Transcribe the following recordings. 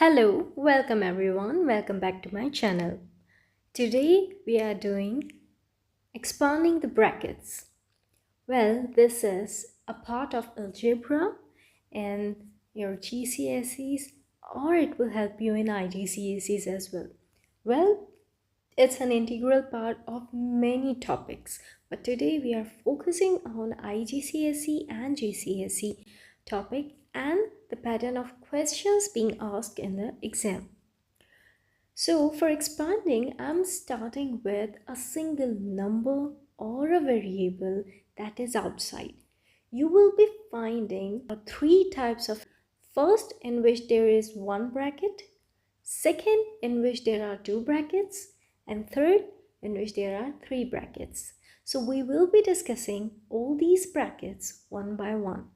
Hello, welcome everyone. Welcome back to my channel. Today we are doing expanding the brackets. Well, this is a part of algebra in your GCSEs, or it will help you in IGCSEs as well. Well, it's an integral part of many topics, but today we are focusing on IGCSE and GCSE topic and the pattern of questions being asked in the exam. So for expanding, I'm starting with a single number or a variable that is outside. You will be finding three types of: first, in which there is one bracket; second, in which there are two brackets; and third, in which there are three brackets. So we will be discussing all these brackets one by one.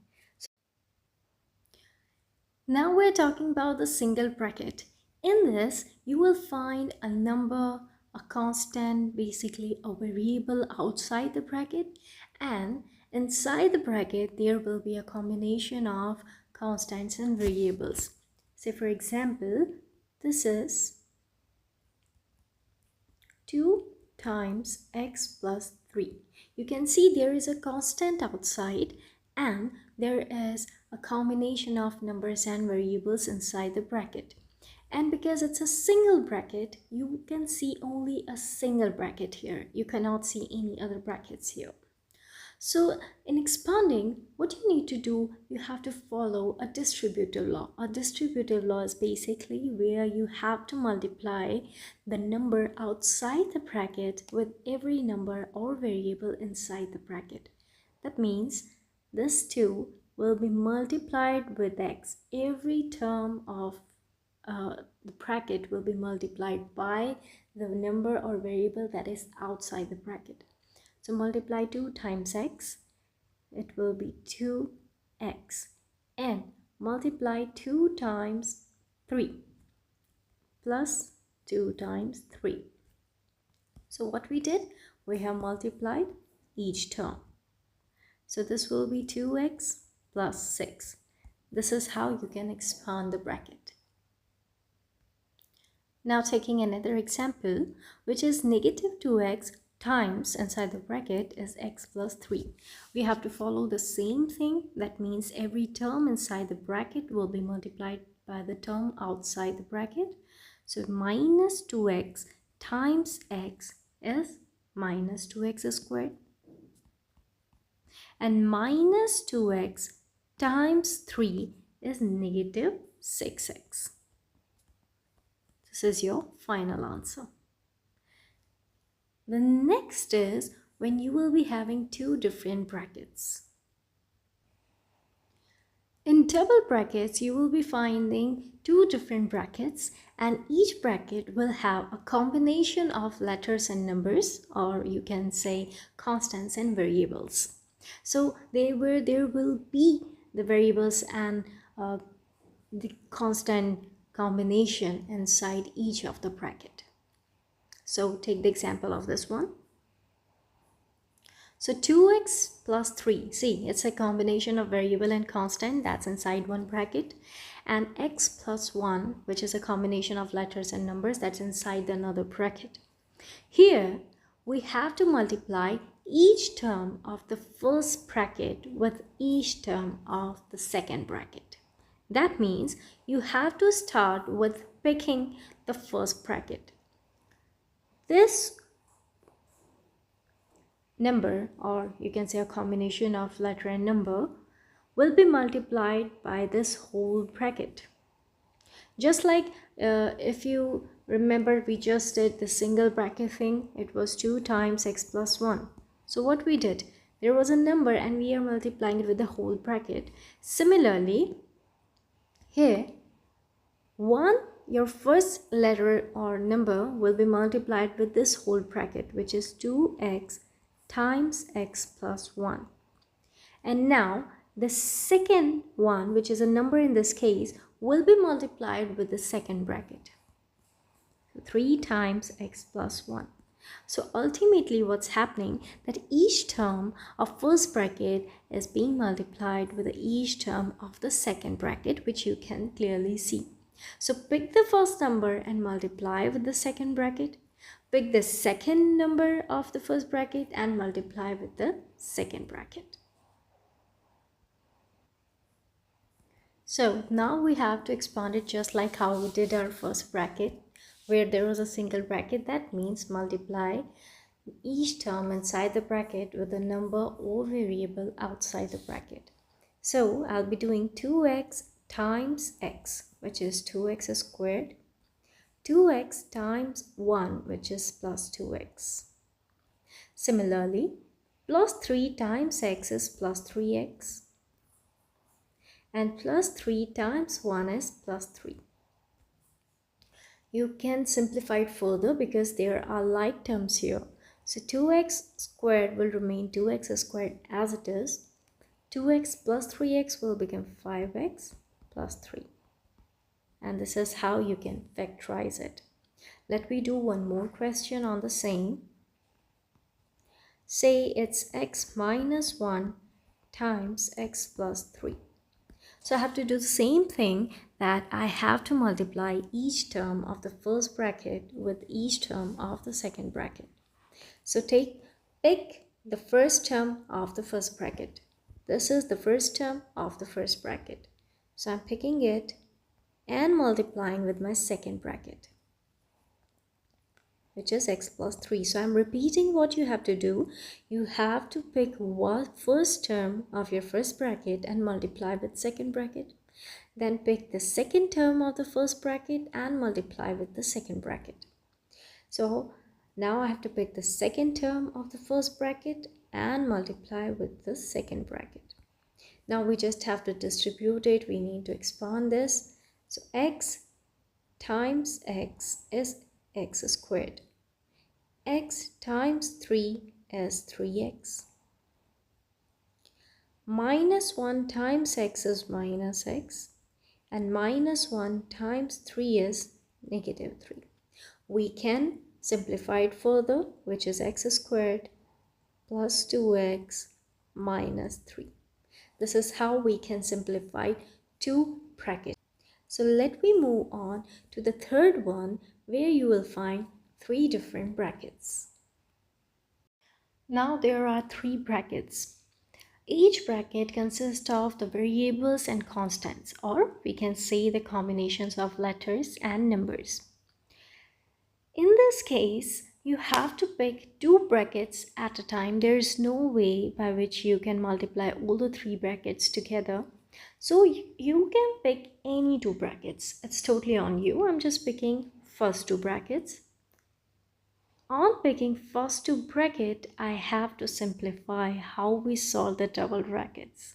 Now we're talking about the single bracket. In this, you will find a number, a constant, basically a variable outside the bracket, and inside the bracket there will be a combination of constants and variables. Say for example, this is 2 times x plus 3. You can see there is a constant outside and there is a combination of numbers and variables inside the bracket. And because it's a single bracket, you can see only a single bracket here. You cannot see any other brackets here. So in expanding, what you need to do, you have to follow a distributive law. A distributive law is basically where you have to multiply the number outside the bracket with every number or variable inside the bracket. That means this 2 will be multiplied with x. Every term of the bracket will be multiplied by the number or variable that is outside the bracket. So multiply 2 times x, it will be 2x, and multiply 2 times 3 plus 2 times 3. So what we did, we have multiplied each term. So this will be 2x plus 6. This is how you can expand the bracket. Now taking another example, which is negative 2x times inside the bracket is x plus 3. We have to follow the same thing. That means every term inside the bracket will be multiplied by the term outside the bracket. So minus 2x times x is minus 2x squared. And minus 2x times 3 is negative 6x. This is your final answer. The next is when you will be having two different brackets. In double brackets, you will be finding two different brackets, and each bracket will have a combination of letters and numbers, or you can say constants and variables. So there will be the variables and the constant combination inside each of the bracket. So take the example of this one. So 2x plus 3, see, it's a combination of variable and constant that's inside one bracket, and x plus 1, which is a combination of letters and numbers, that's inside another bracket. Here we have to multiply each term of the first bracket with each term of the second bracket. That means you have to start with picking the first bracket. This number, or you can say a combination of letter and number, will be multiplied by this whole bracket. Just like if you remember, we just did the single bracket thing. It was 2 times x plus 1. So what we did, there was a number and we are multiplying it with the whole bracket. Similarly, here your first letter or number will be multiplied with this whole bracket, which is 2x times x plus 1. And now the second one, which is a number in this case, will be multiplied with the second bracket. So 3 times x plus 1. So ultimately what's happening, that each term of first bracket is being multiplied with each term of the second bracket, which you can clearly see. So pick the first number and multiply with the second bracket. Pick the second number of the first bracket and multiply with the second bracket. So now we have to expand it just like how we did our first bracket, where there was a single bracket. That means multiply each term inside the bracket with a number or variable outside the bracket. So I'll be doing 2x times x, which is 2x squared, 2x times 1, which is plus 2x. Similarly, plus 3 times x is plus 3x, and plus 3 times 1 is plus 3. You can simplify it further because there are like terms here. So 2x squared will remain 2x squared as it is. 2x plus 3x will become 5x plus 3. And this is how you can factorize it. Let me do one more question on the same. Say it's x minus 1 times x plus 3. So I have to do the same thing, that I have to multiply each term of the first bracket with each term of the second bracket. So pick the first term of the first bracket. This is the first term of the first bracket. So I'm picking it and multiplying with my second bracket, which is x plus 3. So I'm repeating what you have to do. You have to pick first term of your first bracket and multiply with second bracket. Then pick the second term of the first bracket and multiply with the second bracket. So now I have to pick the second term of the first bracket and multiply with the second bracket. Now we just have to distribute it. We need to expand this. So x times x is x squared. X times 3 is 3x. Minus 1 times x is minus x. And minus 1 times 3 is negative 3. We can simplify it further, which is x squared plus 2x minus 3. This is how we can simplify two brackets. So let me move on to the third one, where you will find 3 different brackets. Now there are 3 brackets. Each bracket consists of the variables and constants, or we can say the combinations of letters and numbers. In this case, you have to pick 2 brackets at a time. There is no way by which you can multiply all the 3 brackets together. So you can pick any 2 brackets. It's totally on you. I'm just picking first 2 brackets. On picking first 2 bracket, I have to simplify how we solve the double brackets.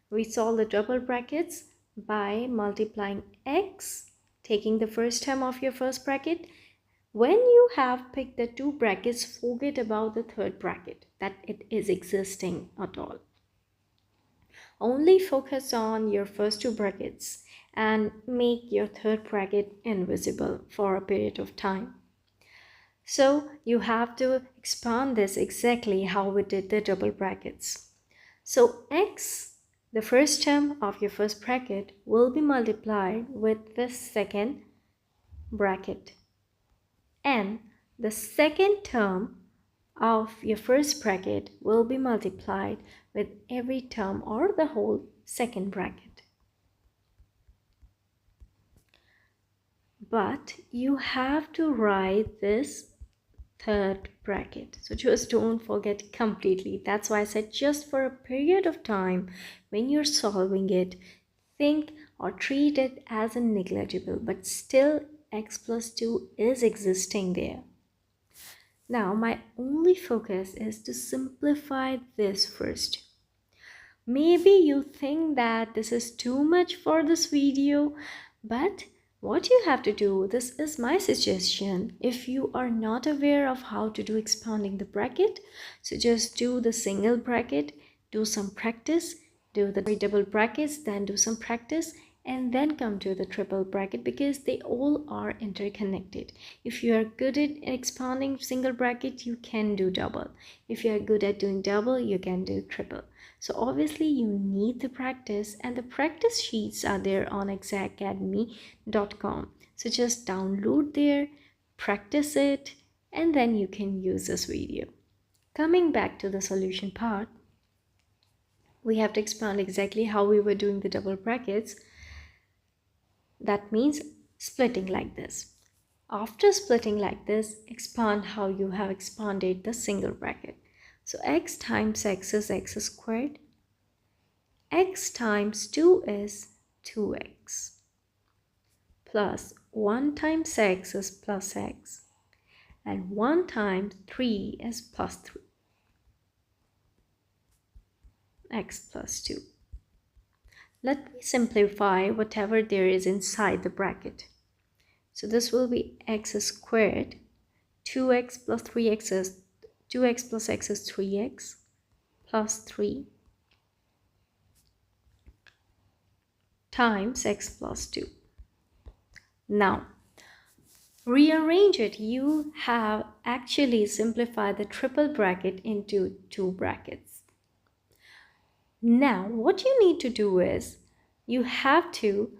We solve the double brackets by multiplying x, taking the first term of your first bracket. When you have picked the 2 brackets, forget about the third bracket, that it is existing at all. Only focus on your first 2 brackets and make your third bracket invisible for a period of time. So you have to expand this exactly how we did the double brackets. So x, the first term of your first bracket, will be multiplied with the second bracket. And the second term of your first bracket will be multiplied with every term or the whole second bracket. But you have to write this third bracket, so just don't forget completely. That's why I said just for a period of time, when you're solving it, think or treat it as a negligible, but still x plus 2 is existing there. Now my only focus is to simplify this first. Maybe you think that this is too much for this video, but what you have to do, this is my suggestion. If you are not aware of how to do expanding the bracket, so just do the single bracket, do some practice, do the double brackets, then do some practice, and then come to the triple bracket, because they all are interconnected. If you are good at expanding single bracket, you can do double. If you are good at doing double, you can do triple. So obviously you need the practice, and the practice sheets are there on examacademy.com. So just download there, practice it, and then you can use this video. Coming back to the solution part, we have to expand exactly how we were doing the double brackets. That means splitting like this. After splitting like this, expand how you have expanded the single bracket. So x times x is x squared. X times 2 is 2x. Plus 1 times x is plus x. And 1 times 3 is plus 3. X plus 2. Let me simplify whatever there is inside the bracket. So this will be x squared. 2x plus 3x is 2x plus x is 3x plus 3 times x plus 2. Now, rearrange it. You have actually simplified the triple bracket into two brackets. Now, what you need to do is you have to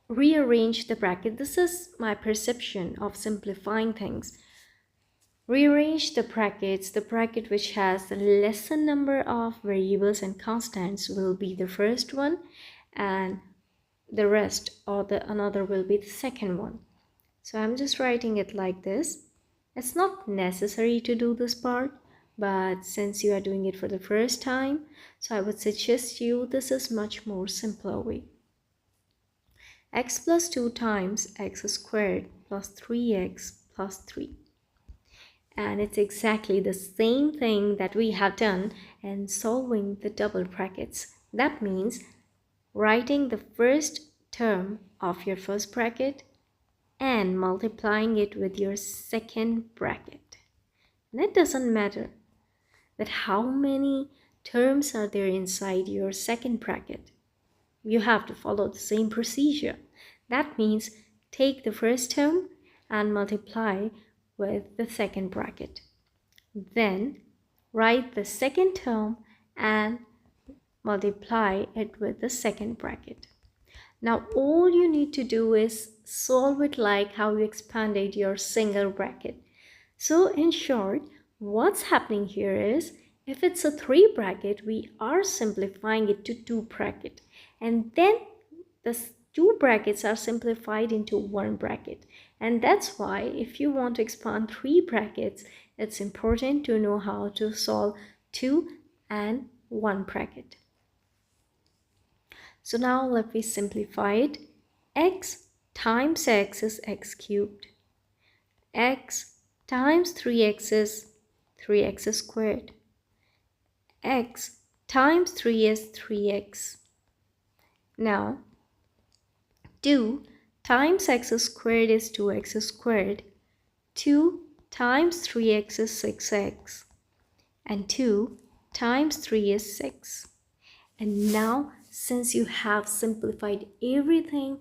rearrange the bracket. This is my perception of simplifying things. Rearrange the brackets. The bracket which has the lesser number of variables and constants will be the first one, and the rest or the another will be the second one. So I'm just writing it like this. It's not necessary to do this part, but since you are doing it for the first time, so I would suggest you this is much more simpler way. X plus 2 times x squared plus 3x plus 3. And it's exactly the same thing that we have done in solving the double brackets. That means writing the first term of your first bracket and multiplying it with your second bracket. And it doesn't matter that how many terms are there inside your second bracket. You have to follow the same procedure. That means take the first term and multiply with the second bracket. Then write the second term and multiply it with the second bracket. Now all you need to do is solve it like how you expanded your single bracket. So in short, what's happening here is if it's a 3 bracket, we are simplifying it to 2 bracket, and then the 2 brackets are simplified into 1 bracket. And that's why if you want to expand 3 brackets, it's important to know how to solve 2 and 1 bracket. So now let me simplify it. X times x is x cubed. X times 3x is 3x squared. X times 3 is 3x. Now 2 times x squared is 2x squared. 2 times 3x is 6x. And 2 times 3 is 6. And now since you have simplified everything,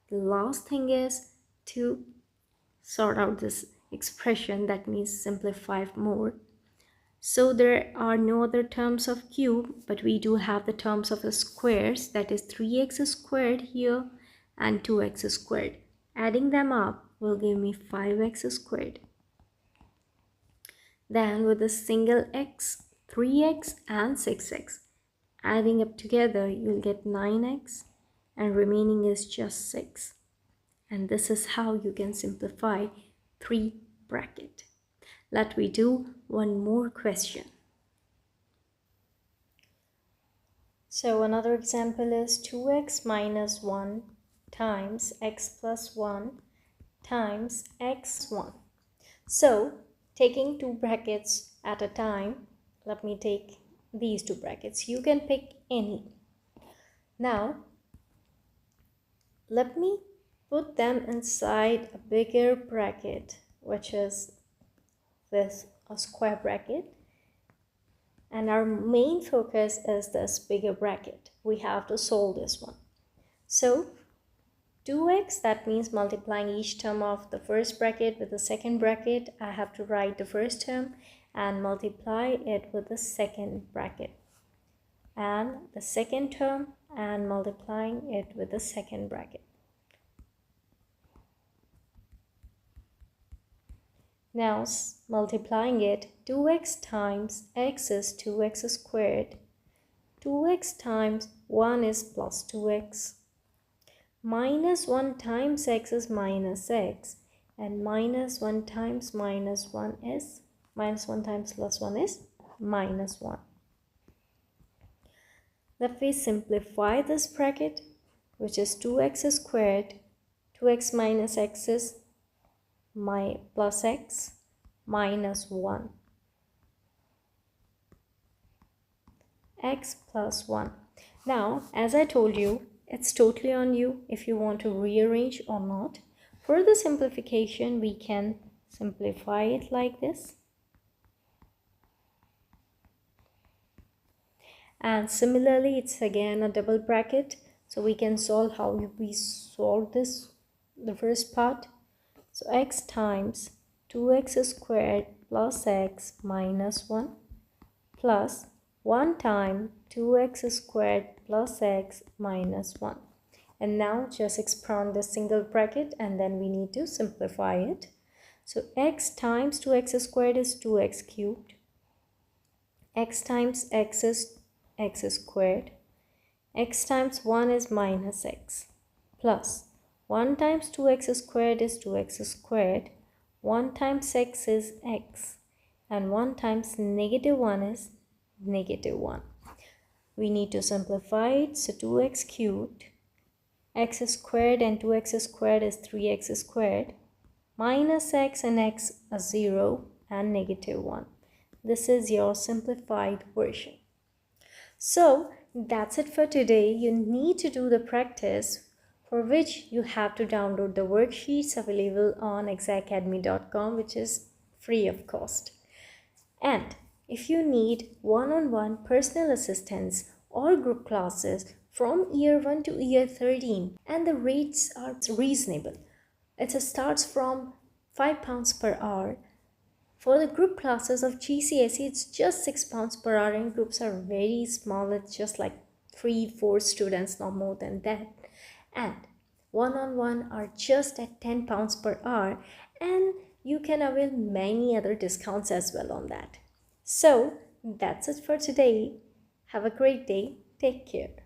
the last thing is to sort out this expression, that means simplify more. So there are no other terms of cube, but we do have the terms of the squares, that is 3x squared here and 2x squared. Adding them up will give me 5x squared. Then with a single x, 3x and 6x. Adding up together, you'll get 9x and remaining is just 6. And this is how you can simplify 3 bracket. Let me do one more question. So another example is 2x minus 1 times x plus 1 times x1. So taking 2 brackets at a time, let me take these 2 brackets. You can pick any. Now let me put them inside a bigger bracket, which is this a square bracket, and our main focus is this bigger bracket. We have to solve this one. So 2x, that means multiplying each term of the first bracket with the second bracket. I have to write the first term and multiply it with the second bracket. and the second term and multiplying it with the second bracket. Now multiplying it, 2x times x is 2x squared. 2x times 1 is plus 2x. Minus 1 times x is minus x. And minus 1 times minus 1 is, minus 1 times plus 1 is minus 1. If we simplify this bracket, which is 2x squared, 2x minus x is plus x minus 1. X plus 1. Now, as I told you, it's totally on you if you want to rearrange or not. For the simplification, we can simplify it like this. And similarly, it's again a double bracket. So we can solve how we solve this, the first part. So x times 2x squared plus x minus 1 plus 1 time 2x squared plus x minus 1. And now just expand the single bracket and then we need to simplify it. So x times 2x squared is 2x cubed. X times x is x squared. X times 1 is minus x plus 1 times 2x squared is 2x squared. 1 times x is x and 1 times negative 1 is negative 1. We need to simplify it. So 2x cubed, x squared and 2x squared is 3x squared. Minus x and x are 0 and negative 1. This is your simplified version. So that's it for today. You need to do the practice, for which you have to download the worksheets available on exacademy.com, which is free of cost. And if you need one-on-one personal assistance or group classes from year 1 to year 13, and the rates are reasonable. It starts from £5 per hour. For the group classes of GCSE, it's just £6 per hour, and groups are very small. It's just like 3-4 students, not more than that. And one-on-one are just at £10 per hour, and you can avail many other discounts as well on that. So that's it for today. Have a great day. Take care.